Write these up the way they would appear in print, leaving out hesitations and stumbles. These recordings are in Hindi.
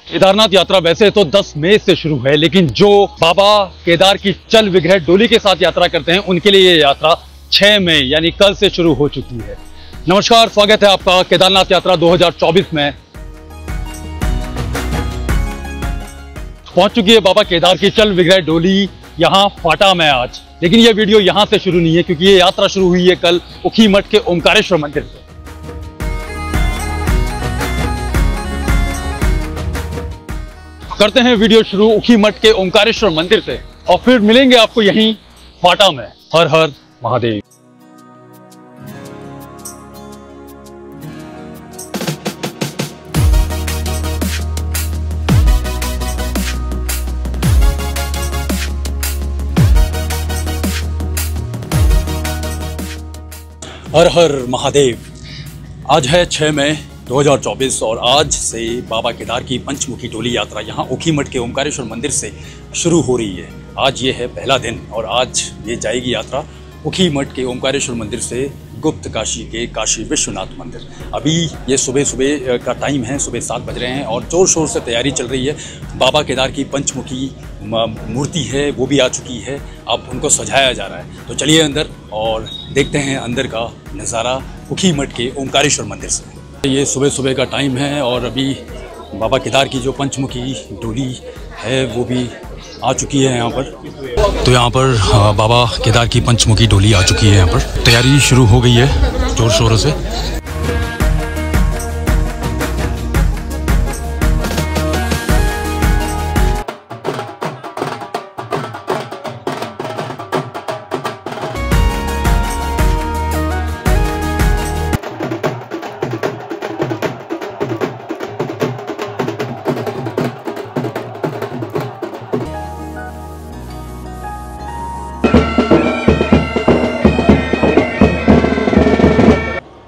केदारनाथ यात्रा वैसे तो 10 मई से शुरू है, लेकिन जो बाबा केदार की चल विग्रह डोली के साथ यात्रा करते हैं उनके लिए ये यात्रा 6 मई यानी कल से शुरू हो चुकी है। नमस्कार, स्वागत है आपका केदारनाथ यात्रा 2024 में। पहुंच चुकी है बाबा केदार की चल विग्रह डोली यहाँ फाटा में आज। लेकिन ये वीडियो यहाँ से शुरू नहीं है, क्योंकि ये यात्रा शुरू हुई है कल ऊखीमठ के ओमकारेश्वर मंदिर से। करते हैं वीडियो शुरू ऊखीमठ के ओमकारेश्वर मंदिर से और फिर मिलेंगे आपको यहीं फाटा में। हर हर महादेव। हर हर महादेव। आज है 6 मई 2024 और आज से बाबा केदार की पंचमुखी डोली यात्रा यहाँ ऊखीमठ के ओमकारेश्वर मंदिर से शुरू हो रही है। आज ये है पहला दिन और आज ये जाएगी यात्रा ऊखीमठ के ओमकारेश्वर मंदिर से गुप्त काशी के काशी विश्वनाथ मंदिर। अभी ये सुबह का टाइम है, सुबह 7 बज रहे हैं और ज़ोर शोर से तैयारी चल रही है। बाबा केदार की पंचमुखी मूर्ति है वो भी आ चुकी है, अब उनको सजाया जा रहा है। तो चलिए अंदर और देखते हैं अंदर का नज़ारा ऊखीमठ के ओमकारेश्वर मंदिर से। ये सुबह का टाइम है और अभी बाबा केदार की जो पंचमुखी डोली है वो भी आ चुकी है यहाँ पर। तो यहाँ पर बाबा केदार की पंचमुखी डोली आ चुकी है। यहाँ पर तैयारी शुरू हो गई है जोर शोरों से।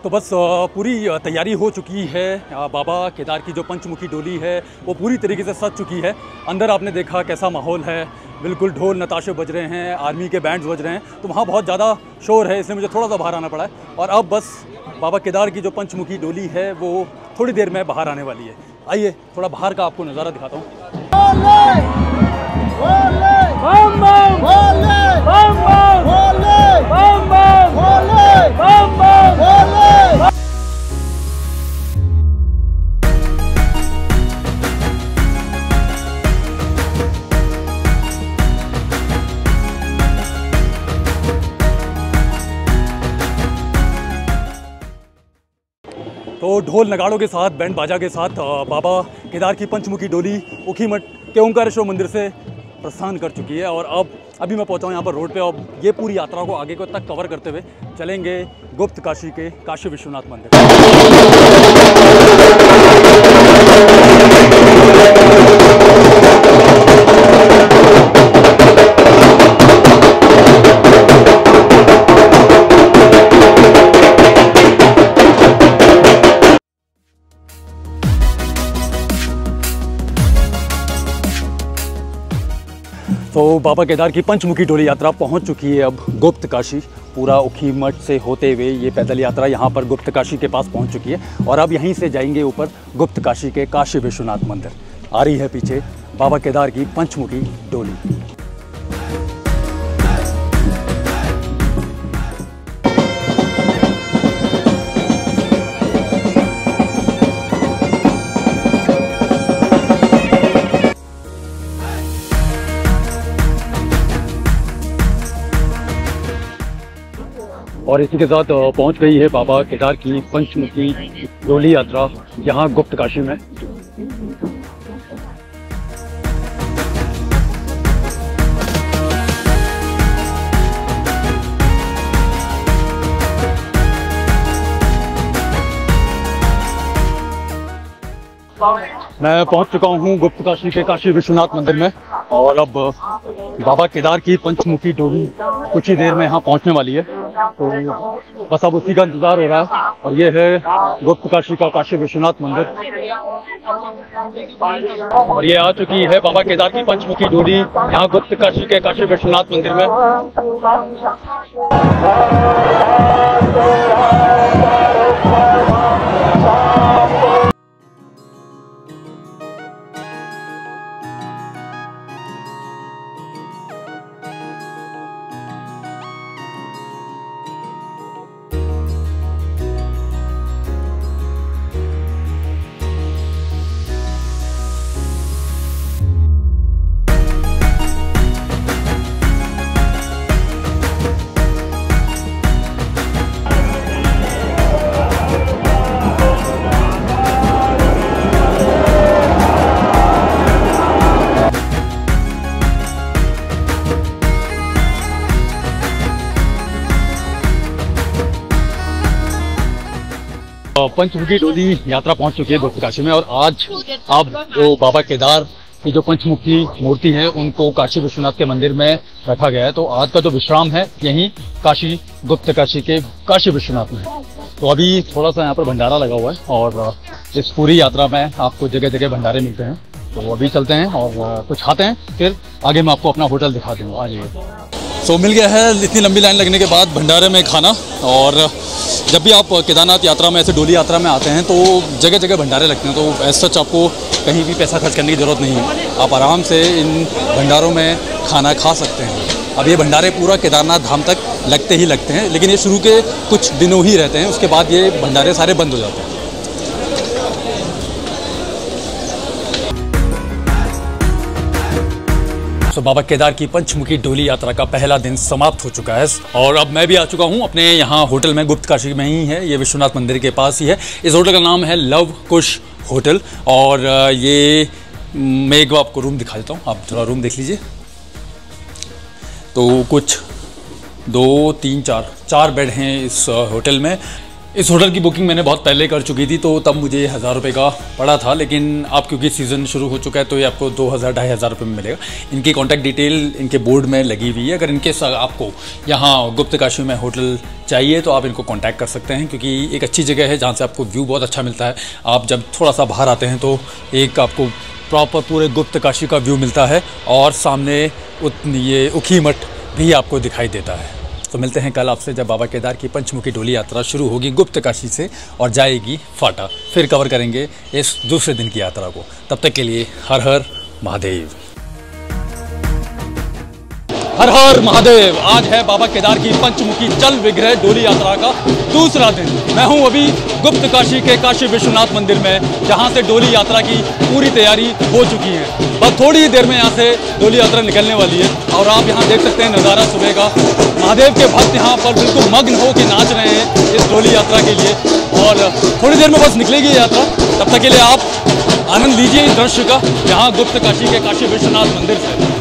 तो बस पूरी तैयारी हो चुकी है। बाबा केदार की जो पंचमुखी डोली है वो पूरी तरीके से सज चुकी है। अंदर आपने देखा कैसा माहौल है, बिल्कुल ढोल नताशे बज रहे हैं, आर्मी के बैंड्स बज रहे हैं, तो वहाँ बहुत ज़्यादा शोर है, इसलिए मुझे थोड़ा सा बाहर आना पड़ा है। और अब बस बाबा केदार की जो पंचमुखी डोली है वो थोड़ी देर में बाहर आने वाली है। आइए थोड़ा बाहर का आपको नज़ारा दिखाता हूँ। तो ढोल नगाड़ों के साथ, बैंड बाजा के साथ बाबा केदार की पंचमुखी डोली ऊखीमठ के ओमकारेश्वर मंदिर से प्रस्थान कर चुकी है। और अभी मैं पहुंचा हूं यहाँ पर रोड पे और ये पूरी यात्रा को आगे को तक कवर करते हुए चलेंगे गुप्त काशी के काशी विश्वनाथ मंदिर। तो बाबा केदार की पंचमुखी डोली यात्रा पहुंच चुकी है अब गुप्त काशी। पूरा ऊखीमठ से होते हुए ये पैदल यात्रा यहाँ पर गुप्त काशी के पास पहुंच चुकी है और अब यहीं से जाएंगे ऊपर गुप्त काशी के काशी विश्वनाथ मंदिर। आ रही है पीछे बाबा केदार की पंचमुखी डोली। और इसी के साथ पहुंच गई है बाबा केदार की पंचमुखी डोली यात्रा यहाँ गुप्त काशी में। मैं पहुंच चुका हूं गुप्त काशी के काशी विश्वनाथ मंदिर में और अब बाबा केदार की पंचमुखी डोली कुछ ही देर में यहाँ पहुंचने वाली है। तो बस अब उसी का इंतजार हो रहा है और ये है गुप्त काशी का काशी विश्वनाथ मंदिर और ये आ चुकी है बाबा केदार की पंचमुखी डोली यहाँ गुप्त काशी के काशी विश्वनाथ मंदिर में। पंचमुखी डोली यात्रा पहुंच चुकी है गुप्त काशी में और आज अब जो बाबा केदार की जो पंचमुखी मूर्ति है उनको काशी विश्वनाथ के मंदिर में रखा गया है। तो आज का जो विश्राम है यहीं काशी गुप्त काशी के काशी विश्वनाथ में। तो अभी थोड़ा सा यहाँ पर भंडारा लगा हुआ है और इस पूरी यात्रा में आपको जगह जगह भंडारे मिलते हैं। तो अभी चलते हैं और कुछ खाते हैं, फिर आगे मैं आपको अपना होटल दिखा दूँगा। आ जाइए। सो मिल गया है इतनी लंबी लाइन लगने के बाद भंडारे में खाना। और जब भी आप केदारनाथ यात्रा में ऐसे डोली यात्रा में आते हैं तो जगह जगह भंडारे लगते हैं। तो एज सच आपको कहीं भी पैसा खर्च करने की ज़रूरत नहीं है, आप आराम से इन भंडारों में खाना खा सकते हैं। अब ये भंडारे पूरा केदारनाथ धाम तक लगते ही लगते हैं, लेकिन ये शुरू के कुछ दिनों ही रहते हैं, उसके बाद ये भंडारे सारे बंद हो जाते हैं। तो बाबा केदार की पंचमुखी डोली यात्रा का पहला दिन समाप्त हो चुका है और अब मैं भी आ चुका हूं अपने यहाँ होटल में, गुप्त काशी में ही है, ये विश्वनाथ मंदिर के पास ही है। इस होटल का नाम है लव कुश होटल और ये मैं एक बार आपको रूम दिखा देता हूँ, आप थोड़ा रूम देख लीजिए। तो कुछ 2 3 4 बेड हैं इस होटल में। इस होटल की बुकिंग मैंने बहुत पहले कर चुकी थी, तो तब मुझे 1000 रुपये का पड़ा था, लेकिन अब क्योंकि सीज़न शुरू हो चुका है तो ये आपको 2000-2500 रुपये में मिलेगा। इनकी कॉन्टैक्ट डिटेल इनके बोर्ड में लगी हुई है। अगर इनके साथ आपको यहाँ गुप्त काशी में होटल चाहिए तो आप इनको कॉन्टैक्ट कर सकते हैं, क्योंकि एक अच्छी जगह है जहाँ से आपको व्यू बहुत अच्छा मिलता है। आप जब थोड़ा सा बाहर आते हैं तो एक आपको प्रॉपर पूरे गुप्त काशी का व्यू मिलता है और सामने ये उखी मठ भी आपको दिखाई देता है। तो मिलते हैं कल आपसे जब बाबा केदार की पंचमुखी डोली यात्रा शुरू होगी गुप्त काशी से और जाएगी फाटा। फिर कवर करेंगे इस दूसरे दिन की यात्रा को। तब तक के लिए हर हर महादेव। हर हर महादेव। आज है बाबा केदार की पंचमुखी चल विग्रह डोली यात्रा का दूसरा दिन। मैं हूं अभी गुप्त काशी के काशी विश्वनाथ मंदिर में, जहां से डोली यात्रा की पूरी तैयारी हो चुकी है। बस थोड़ी ही देर में यहां से डोली यात्रा निकलने वाली है और आप यहां देख सकते हैं नज़ारा सुबह का। महादेव के भक्त यहां पर बिल्कुल मग्न होकर नाच रहे हैं इस डोली यात्रा के लिए और थोड़ी देर में बस निकलेगी यात्रा। तब तक के लिए आप आनंद लीजिए इस दृश्य का, यहाँ गुप्त काशी के काशी विश्वनाथ मंदिर से।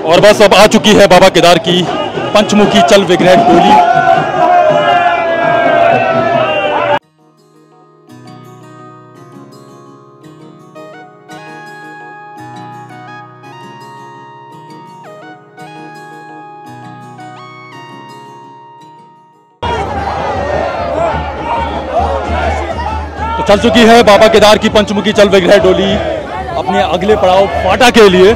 और बस अब आ चुकी है बाबा केदार की पंचमुखी चल विग्रह डोली। तो चल चुकी है बाबा केदार की पंचमुखी चल विग्रह डोली अपने अगले पड़ाव फाटा के लिए।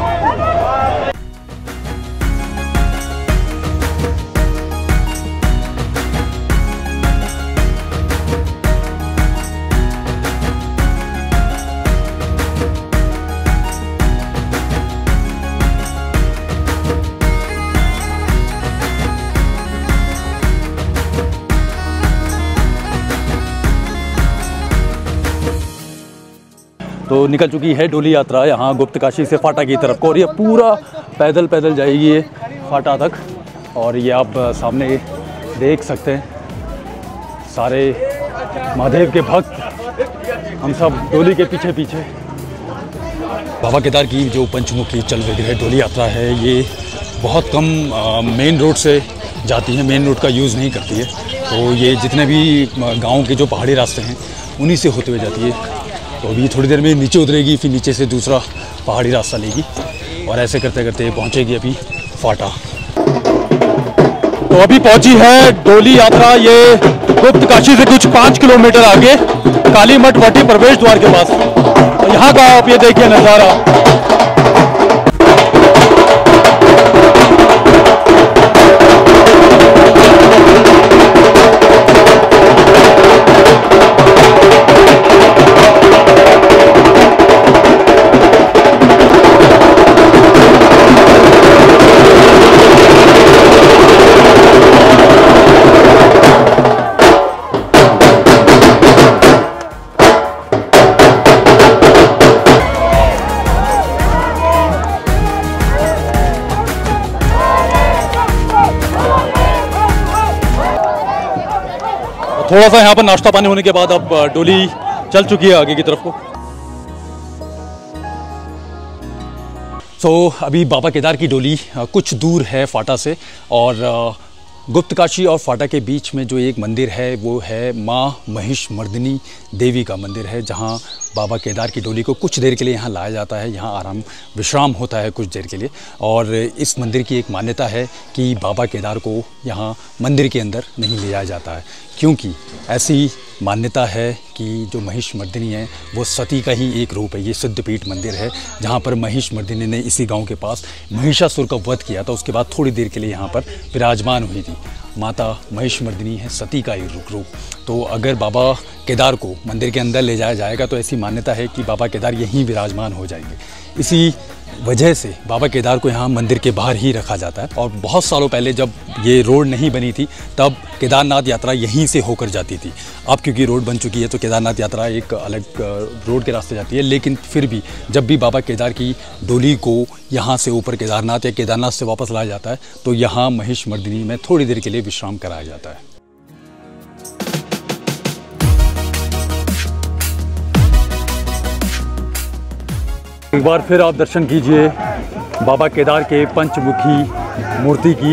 तो निकल चुकी है डोली यात्रा यहाँ गुप्त काशी से फाटा की तरफ को और ये पूरा पैदल पैदल जाएगी ये फाटा तक। और ये आप सामने देख सकते हैं सारे महादेव के भक्त, हम सब डोली के पीछे पीछे। बाबा केदार की जो पंचमुखी चल विग्रह डोली यात्रा है ये बहुत कम मेन रोड से जाती है, मेन रोड का यूज़ नहीं करती है। तो ये जितने भी गाँव के जो पहाड़ी रास्ते हैं उन्हीं से होते हुए जाती है। तो अभी थोड़ी देर में नीचे उतरेगी, फिर नीचे से दूसरा पहाड़ी रास्ता लेगी और ऐसे करते करते पहुंचेगी अभी फाटा। तो अभी पहुंची है डोली यात्रा ये गुप्त काशी से कुछ 5 किलोमीटर आगे काली मठ वटी प्रवेश द्वार के पास। तो यहाँ का आप ये देखिए नज़ारा। थोड़ा सा यहाँ पर नाश्ता पानी होने के बाद अब डोली चल चुकी है आगे की तरफ को। अभी बाबा केदार की डोली कुछ दूर है फाटा से, और गुप्तकाशी और फाटा के बीच में जो एक मंदिर है वो है माँ महिषमर्दिनी देवी का मंदिर है, जहाँ बाबा केदार की डोली को कुछ देर के लिए यहाँ लाया जाता है। यहाँ आराम विश्राम होता है कुछ देर के लिए। और इस मंदिर की एक मान्यता है कि बाबा केदार को यहाँ मंदिर के अंदर नहीं ले जाया जाता है, क्योंकि ऐसी मान्यता है कि जो महिषमर्दिनी है वो सती का ही एक रूप है। ये सिद्धपीठ मंदिर है जहाँ पर महिषमर्दिनी ने इसी गांव के पास महिषासुर का वध किया था। उसके बाद थोड़ी देर के लिए यहाँ पर विराजमान हुई थी। माता महिषमर्दिनी है सती का एक रूप। तो अगर बाबा केदार को मंदिर के अंदर ले जाया जाएगा तो ऐसी मान्यता है कि बाबा केदार यहीं विराजमान हो जाएंगे। इसी वजह से बाबा केदार को यहाँ मंदिर के बाहर ही रखा जाता है। और बहुत सालों पहले जब ये रोड नहीं बनी थी तब केदारनाथ यात्रा यहीं से होकर जाती थी। अब क्योंकि रोड बन चुकी है तो केदारनाथ यात्रा एक अलग रोड के रास्ते जाती है, लेकिन फिर भी जब भी बाबा केदार की डोली को यहाँ से ऊपर केदारनाथ या केदारनाथ से वापस लाया जाता है तो यहाँ महिषमर्दिनी में थोड़ी देर के लिए विश्राम कराया जाता है। एक बार फिर आप दर्शन कीजिए बाबा केदार के पंचमुखी मूर्ति की।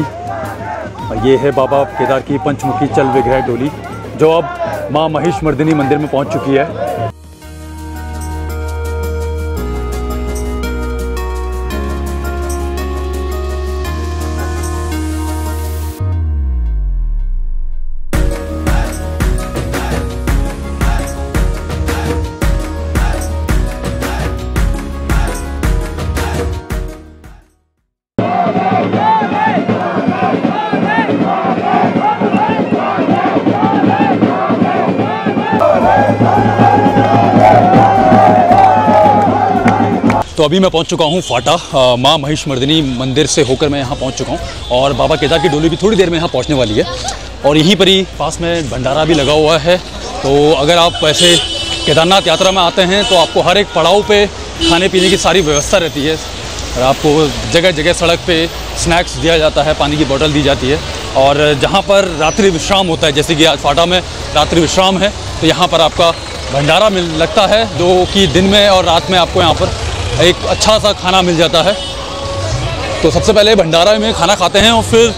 ये है बाबा केदार की पंचमुखी चल विग्रह डोली, जो अब माँ महिषमर्दिनी मंदिर में पहुंच चुकी है। तो अभी मैं पहुंच चुका हूं फाटा। माँ महिषमर्दिनी मंदिर से होकर मैं यहां पहुंच चुका हूं और बाबा केदार की डोली भी थोड़ी देर में यहां पहुंचने वाली है। और यहीं पर ही पास में भंडारा भी लगा हुआ है। तो अगर आप ऐसे केदारनाथ यात्रा में आते हैं तो आपको हर एक पड़ाव पे खाने पीने की सारी व्यवस्था रहती है। और आपको जगह जगह सड़क पे स्नैक्स दिया जाता है, पानी की बोतल दी जाती है। और जहाँ पर रात्रि विश्राम होता है, जैसे कि आज फाटा में रात्रि विश्राम है, तो यहाँ पर आपका भंडारा लगता है, जो कि दिन में और रात में आपको यहाँ पर एक अच्छा सा खाना मिल जाता है। तो सबसे पहले भंडारा में खाना खाते हैं और फिर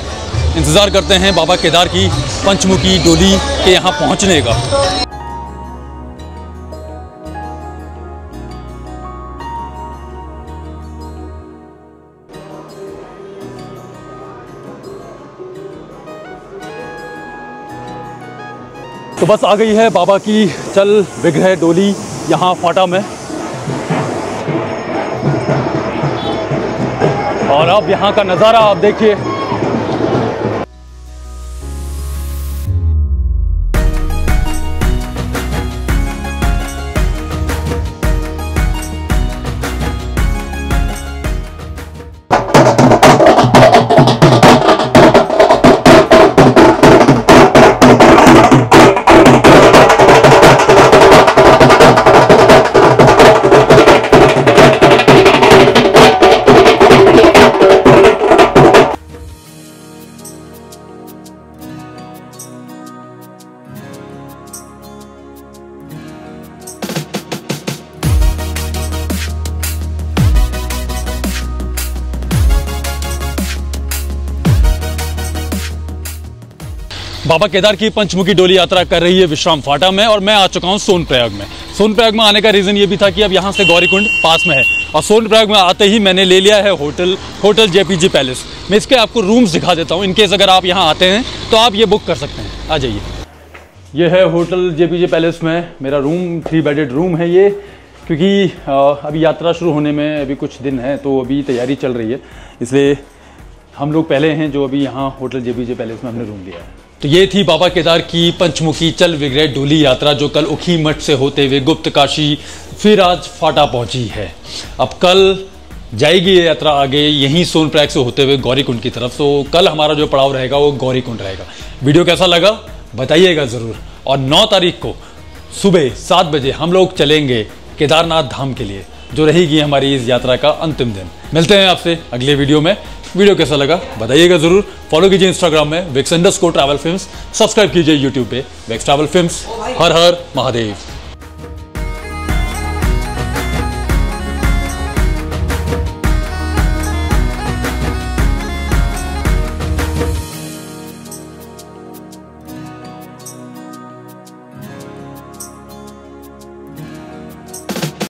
इंतज़ार करते हैं बाबा केदार की पंचमुखी डोली के यहाँ पहुँचने का। तो बस आ गई है बाबा की चल विग्रह डोली यहाँ फाटा में। और अब यहाँ का नज़ारा आप देखिए। बाबा केदार की पंचमुखी डोली यात्रा कर रही है विश्राम फाटा में और मैं आ चुका हूँ सोनप्रयाग में। सोनप्रयाग में आने का रीज़न ये भी था कि अब यहाँ से गौरीकुंड पास में है और सोनप्रयाग में आते ही मैंने ले लिया है होटल JPG पैलेस। मैं इसके आपको रूम्स दिखा देता हूँ, इनकेस अगर आप यहाँ आते हैं तो आप ये बुक कर सकते हैं। आ जाइए। ये है होटल JPG पैलेस में मेरा रूम, 3 बेडेड रूम है ये, क्योंकि अभी यात्रा शुरू होने में अभी कुछ दिन है तो अभी तैयारी चल रही है, इसलिए हम लोग पहले हैं जो अभी यहाँ होटल JPG पैलेस में हमने रूम लिया है। तो ये थी बाबा केदार की पंचमुखी चल विग्रह डोली यात्रा, जो कल ऊखीमठ से होते हुए गुप्तकाशी फिर आज फाटा पहुंची है। अब कल जाएगी ये यात्रा आगे यहीं सोनप्रयाग से होते हुए गौरीकुंड की तरफ। तो कल हमारा जो पड़ाव रहेगा वो गौरीकुंड रहेगा। वीडियो कैसा लगा बताइएगा ज़रूर। और 9 तारीख को सुबह 7 बजे हम लोग चलेंगे केदारनाथ धाम के लिए, जो रहेगी हमारी इस यात्रा का अंतिम दिन। मिलते हैं आपसे अगले वीडियो में। वीडियो कैसा लगा बताइएगा ज़रूर। फॉलो कीजिए इंस्टाग्राम में Vix_Travel Films, सब्सक्राइब कीजिए यूट्यूब पे Vix Travel Films। हर हर महादेव।